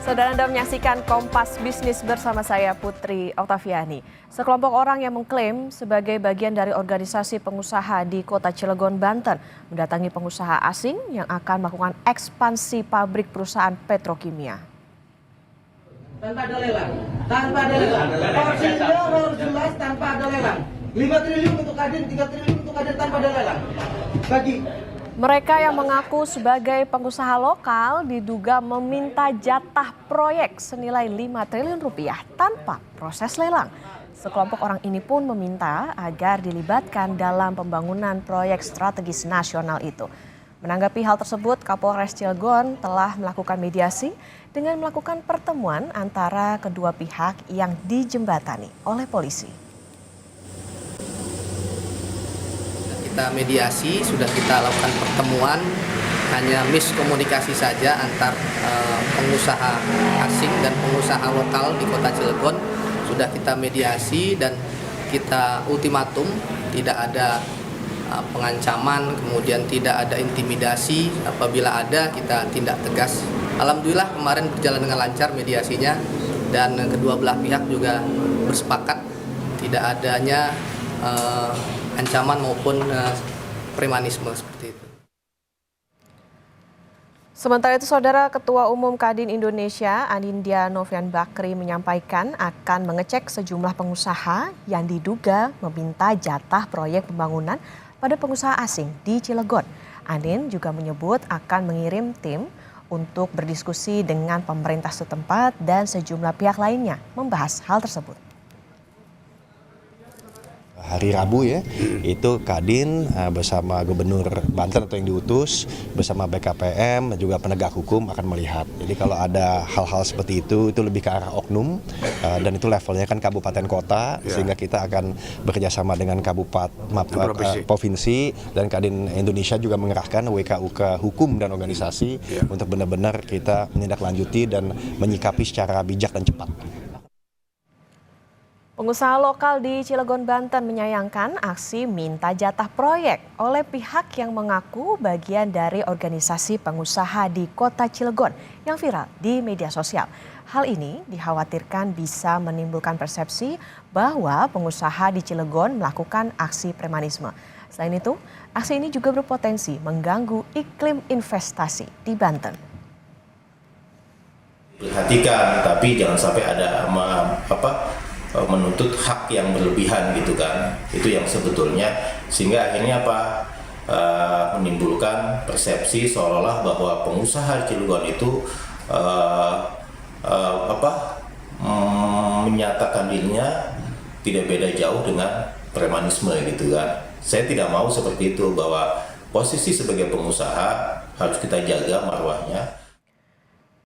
Saudara Anda menyaksikan Kompas Bisnis bersama saya Putri Oktaviani. Sekelompok orang yang mengklaim sebagai bagian dari organisasi pengusaha di Kota Cilegon, Banten mendatangi pengusaha asing yang akan melakukan ekspansi pabrik perusahaan petrokimia. Tanpa ada lelang, porsinya harus jelas tanpa ada lelang. 5 triliun untuk Kadin, 3 triliun untuk Kadin tanpa ada lelang. Mereka yang mengaku sebagai pengusaha lokal diduga meminta jatah proyek senilai 5 triliun rupiah tanpa proses lelang. Sekelompok orang ini pun meminta agar dilibatkan dalam pembangunan proyek strategis nasional itu. Menanggapi hal tersebut, Kapolres Cilegon telah melakukan mediasi dengan melakukan pertemuan antara kedua pihak yang dijembatani oleh polisi. Kita mediasi, sudah kita lakukan pertemuan, hanya miskomunikasi saja antar pengusaha asing dan pengusaha lokal di Kota Cilegon. Sudah kita mediasi dan kita ultimatum, tidak ada pengancaman, kemudian tidak ada intimidasi. Apabila ada, kita tindak tegas. Alhamdulillah kemarin berjalan dengan lancar mediasinya dan kedua belah pihak juga bersepakat tidak adanya ancaman maupun premanisme seperti itu. Sementara itu, Saudara Ketua Umum Kadin Indonesia, Anindya Novian Bakri menyampaikan akan mengecek sejumlah pengusaha yang diduga meminta jatah proyek pembangunan pada pengusaha asing di Cilegon. Anin juga menyebut akan mengirim tim untuk berdiskusi dengan pemerintah setempat dan sejumlah pihak lainnya membahas hal tersebut. Hari Rabu ya, itu Kadin bersama Gubernur Banten atau yang diutus bersama BKPM dan juga penegak hukum akan melihat. Jadi kalau ada hal-hal seperti itu lebih ke arah oknum dan itu levelnya kan kabupaten kota, sehingga kita akan bekerjasama dengan provinsi dan Kadin Indonesia juga mengerahkan WKUK hukum dan organisasi untuk benar-benar kita menindaklanjuti dan menyikapi secara bijak dan cepat. Pengusaha lokal di Cilegon, Banten menyayangkan aksi minta jatah proyek oleh pihak yang mengaku bagian dari organisasi pengusaha di Kota Cilegon yang viral di media sosial. Hal ini dikhawatirkan bisa menimbulkan persepsi bahwa pengusaha di Cilegon melakukan aksi premanisme. Selain itu, aksi ini juga berpotensi mengganggu iklim investasi di Banten. Perhatikan, tapi jangan sampai ada menuntut hak yang berlebihan gitu kan, itu yang sebetulnya sehingga akhirnya menimbulkan persepsi seolah-olah bahwa pengusaha Cilegon itu menyatakan dirinya tidak beda jauh dengan premanisme gitu kan. Saya tidak mau seperti itu, bahwa posisi sebagai pengusaha harus kita jaga marwahnya.